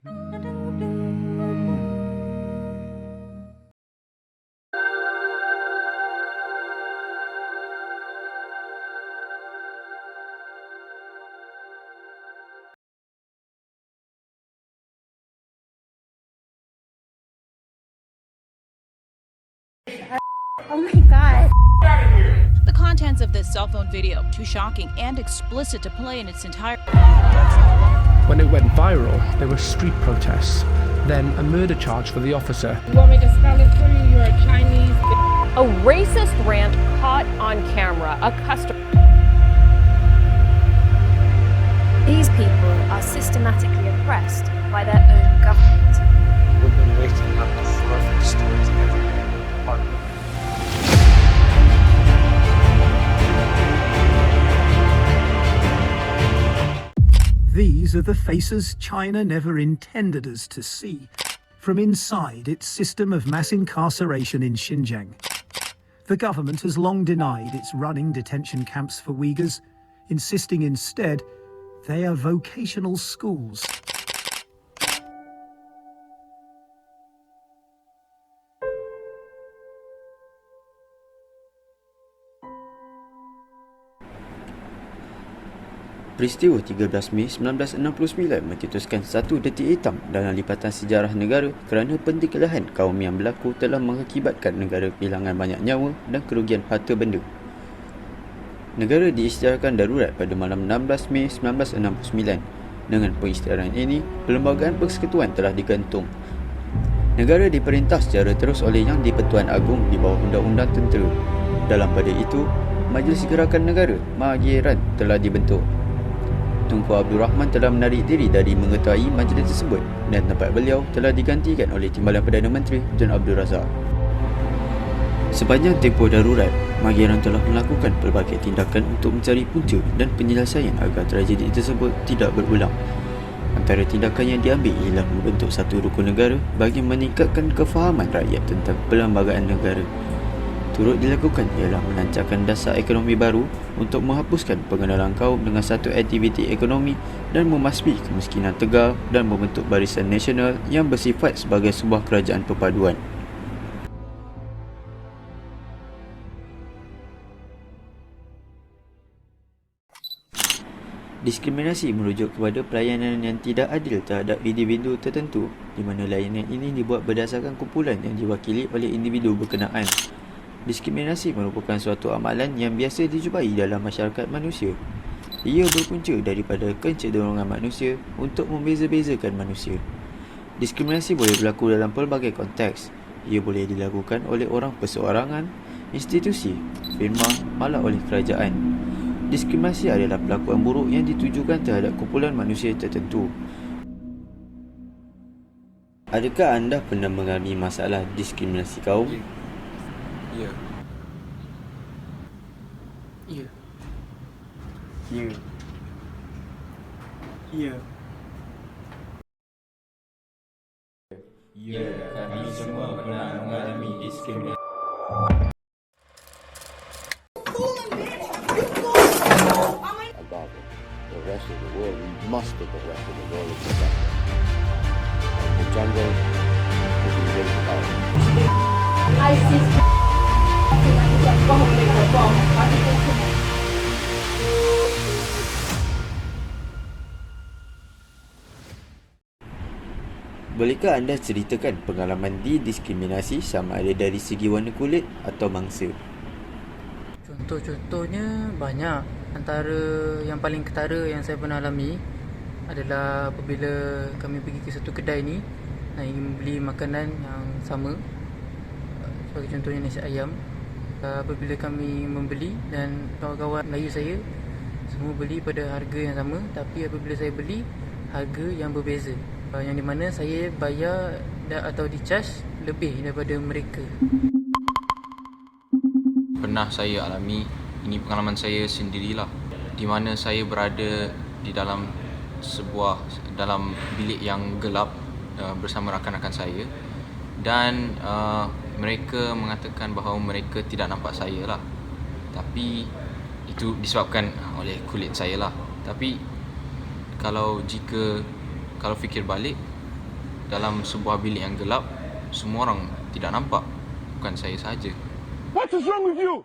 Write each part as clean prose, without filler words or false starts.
Oh my god. The contents of this cell phone video, too shocking and explicit to play in its entirety. When it went viral, there were street protests, then a murder charge for the officer. You want me to spell it for you? You're a Chinese. A racist rant caught on camera. A customer. These people are systematically oppressed by their own government. We've been waiting up to horrific stories every day. These are the faces China never intended us to see from inside its system of mass incarceration in Xinjiang. The government has long denied it's running detention camps for Uyghurs, insisting instead they are vocational schools. Peristiwa 13 Mei 1969 mencetuskan satu detik hitam dalam lipatan sejarah negara kerana pentikelahan kaum yang berlaku telah mengakibatkan negara kehilangan banyak nyawa dan kerugian harta benda. Negara diisytiharkan darurat pada malam 16 Mei 1969. Dengan pengisytiharan ini, Perlembagaan Persekutuan telah digantung. Negara diperintah secara terus oleh Yang di-Pertuan Agong di bawah Undang-Undang Tentera. Dalam pada itu, Majlis Gerakan Negara (MGRN) telah dibentuk. Tunku Abdul Rahman telah menarik diri dari mengetuai majlis tersebut dan tempat beliau telah digantikan oleh Timbalan Perdana Menteri Tun Abdul Razak. Sepanjang tempoh darurat, MGRN telah melakukan pelbagai tindakan untuk mencari punca dan penyelesaian agar tragedi tersebut tidak berulang. Antara tindakan yang diambil ialah membentuk satu rukun negara bagi meningkatkan kefahaman rakyat tentang perlembagaan negara. Turut dilakukan ialah melancarkan dasar ekonomi baru untuk menghapuskan pengenalan kaum dengan satu aktiviti ekonomi dan memasbi kemiskinan tegar dan membentuk barisan nasional yang bersifat sebagai sebuah kerajaan perpaduan. Diskriminasi merujuk kepada pelayanan yang tidak adil terhadap individu tertentu, di mana layanan ini dibuat berdasarkan kumpulan yang diwakili oleh individu berkenaan. Diskriminasi merupakan suatu amalan yang biasa dijumpai dalam masyarakat manusia. Ia berpunca daripada kecenderungan manusia untuk membeza-bezakan manusia. Diskriminasi boleh berlaku dalam pelbagai konteks. Ia boleh dilakukan oleh orang perseorangan, institusi, firma, malah oleh kerajaan. Diskriminasi adalah perlakuan buruk yang ditujukan terhadap kumpulan manusia tertentu. Adakah anda pernah mengalami masalah diskriminasi kaum? Ya. Ya. Ya. Ya. Ya, kami semua pernah mengalami diskriminasi. About the rest of the world, we must get the rest of the world together. The jungle will be really powerful. ISIS. Bolehkah anda ceritakan pengalaman didiskriminasi sama ada dari segi warna kulit atau mangsa? Contoh-contohnya banyak. Antara yang paling ketara yang saya pernah alami adalah apabila kami pergi ke satu kedai ni dan ingin membeli makanan yang sama. Sebagai contohnya nasi ayam. Apabila kami membeli dan kawan-kawan Melayu saya semua beli pada harga yang sama, tapi apabila saya beli harga yang berbeza, yang di mana saya bayar atau di-charge lebih daripada mereka. Pernah saya alami, ini pengalaman saya sendirilah, di mana saya berada di dalam bilik yang gelap bersama rakan-rakan saya dan mereka mengatakan bahawa mereka tidak nampak saya lah, tapi itu disebabkan oleh kulit saya lah. Tapi kalau fikir balik, dalam sebuah bilik yang gelap, semua orang tidak nampak, bukan saya saja. What is wrong with you?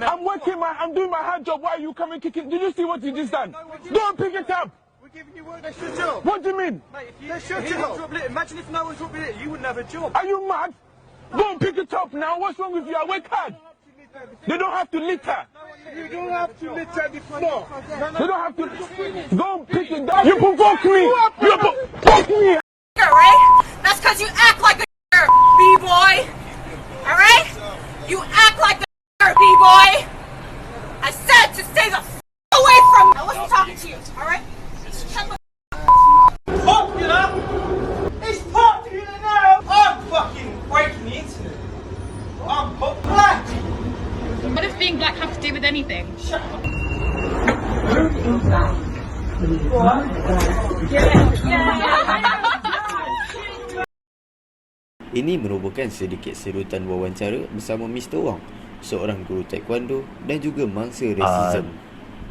I'm doing my hard job. Why are you coming kicking? Did you see what you just done? Go and pick it up. We're giving you work. That's your job. What do you mean? Mate, that's your job. Imagine if no one dropped it, you wouldn't have a job. Are you mad? Go and pick it up now. What's wrong with you? I work hard. They don't have to litter. You don't have to litter the floor. They don't have to. Go and pick it up. You provoke me. You provoke me. Alright? That's because you act like a B-boy. Alright? You act like a B-boy. I said to stay the away from me. I wasn't talking to you, alright? Shut the popular? It's popular now. I'm fucking breaking the internet. I'm black. What does being black have to do with anything? Shut up. Ini merupakan sedikit serutan wawancara bersama Mr. Wang, seorang guru taekwondo dan juga mangsa rasism.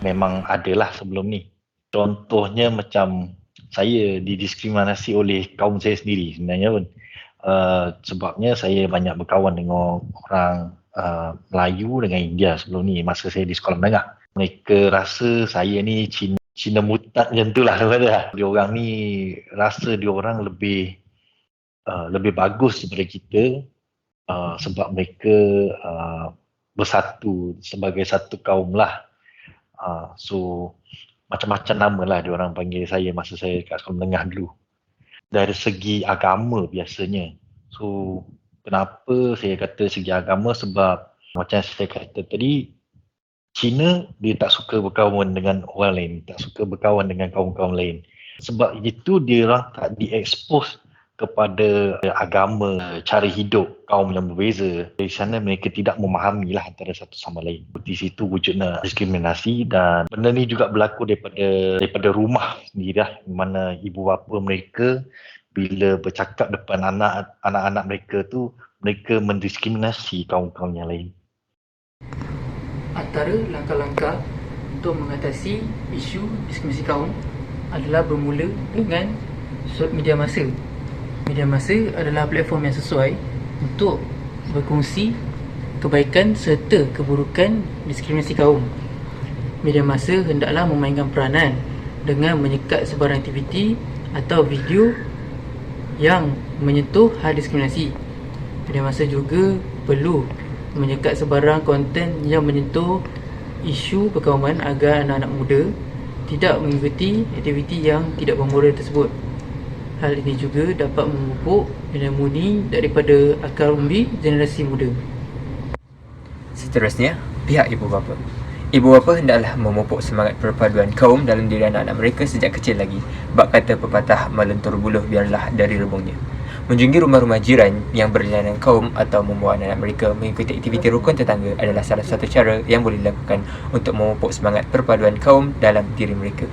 Memang adalah sebelum ni. Contohnya macam saya didiskriminasi oleh kaum saya sendiri sebenarnya pun. Sebabnya saya banyak berkawan dengan orang Melayu dengan India sebelum ni masa saya di sekolah menengah. Mereka rasa saya ni Cina mutat macam tu lah. Dia orang ni rasa dia orang lebih bagus daripada kita sebab mereka bersatu sebagai satu kaum lah. So macam-macam nama lah dia orang panggil saya masa saya kat sekolah menengah dulu. Dari segi agama biasanya. So kenapa saya kata segi agama, sebab macam saya kata tadi, Cina dia tak suka berkawan dengan orang lain, tak suka berkawan dengan kaum-kaum lain. Sebab itu dia orang tak diekspos kepada agama, cara hidup kaum yang berbeza. Dari sana mereka tidak memahami lah antara satu sama lain. Di situ wujudnya diskriminasi, dan benda ni juga berlaku daripada rumah sendiri lah. Mana ibu bapa mereka bila bercakap depan anak-anak mereka tu, mereka mendiskriminasi kaum-kaum yang lain. Antara langkah-langkah untuk mengatasi isu diskriminasi kaum adalah bermula dengan media massa. Media massa adalah platform yang sesuai untuk berkongsi kebaikan serta keburukan diskriminasi kaum. Media massa hendaklah memainkan peranan dengan menyekat sebarang aktiviti atau video yang menyentuh hal diskriminasi. Media massa juga perlu menyekat sebarang konten yang menyentuh isu perkauman agar anak-anak muda tidak mengikuti aktiviti yang tidak bermoral tersebut. Hal ini juga dapat memupuk pneumonia daripada akar umbi generasi muda. Seterusnya, pihak ibu bapa. Ibu bapa hendaklah memupuk semangat perpaduan kaum dalam diri anak-anak mereka sejak kecil lagi. Bak kata pepatah, melentur buluh biarlah dari rebungnya. Menjunjung rumah-rumah jiran yang berlainan kaum atau membawa anak-anak mereka mengikuti aktiviti rukun tetangga adalah salah satu cara yang boleh dilakukan untuk memupuk semangat perpaduan kaum dalam diri mereka.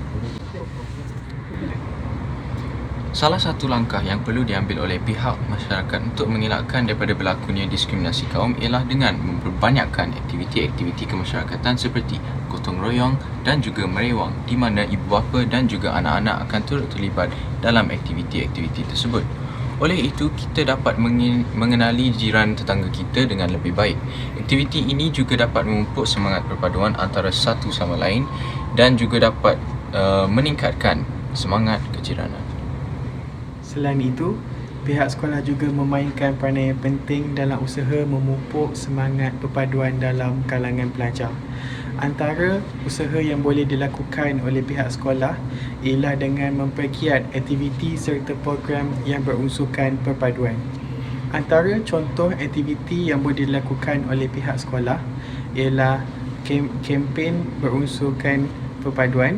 Salah satu langkah yang perlu diambil oleh pihak masyarakat untuk mengelakkan daripada berlakunya diskriminasi kaum ialah dengan memperbanyakkan aktiviti-aktiviti kemasyarakatan seperti gotong royong dan juga merewang, di mana ibu bapa dan juga anak-anak akan turut terlibat dalam aktiviti-aktiviti tersebut. Oleh itu, kita dapat mengenali jiran tetangga kita dengan lebih baik. Aktiviti ini juga dapat memupuk semangat perpaduan antara satu sama lain dan juga dapat meningkatkan semangat kejiranan. Selain itu, pihak sekolah juga memainkan peranan yang penting dalam usaha memupuk semangat perpaduan dalam kalangan pelajar. Antara usaha yang boleh dilakukan oleh pihak sekolah ialah dengan memperkiat aktiviti serta program yang berunsurkan perpaduan. Antara contoh aktiviti yang boleh dilakukan oleh pihak sekolah ialah kempen berunsurkan perpaduan,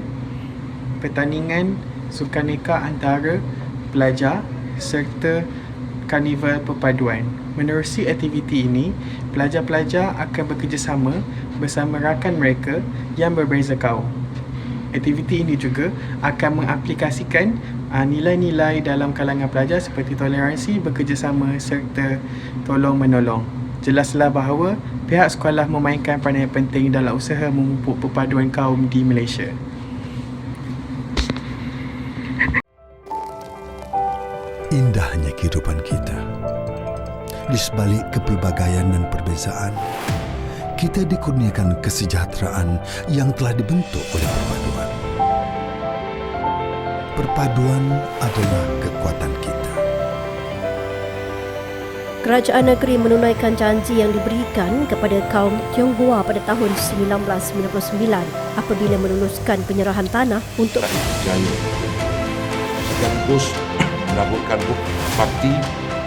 pertandingan sukaneka antara pelajar serta karnival perpaduan. Menerusi aktiviti ini, pelajar-pelajar akan bekerjasama bersama rakan mereka yang berbeza kaum. Aktiviti ini juga akan mengaplikasikan nilai-nilai dalam kalangan pelajar seperti toleransi, bekerjasama serta tolong-menolong. Jelaslah bahawa pihak sekolah memainkan peranan yang penting dalam usaha memupuk perpaduan kaum di Malaysia. indahnya kehidupan kita. Di sebalik kepelbagaian dan perbezaan, kita dikurniakan kesejahteraan yang telah dibentuk oleh perpaduan. Perpaduan adalah kekuatan kita. Kerajaan negeri menunaikan janji yang diberikan kepada kaum Tionghoa pada tahun 1999 apabila meluluskan penyerahan tanah untuk berjaya sekaligus menaburkan bakti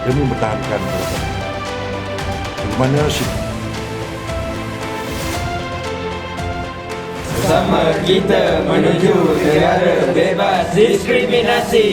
demi mempertahankan kerajaan. Bagaimana bersama kita menuju negara bebas diskriminasi.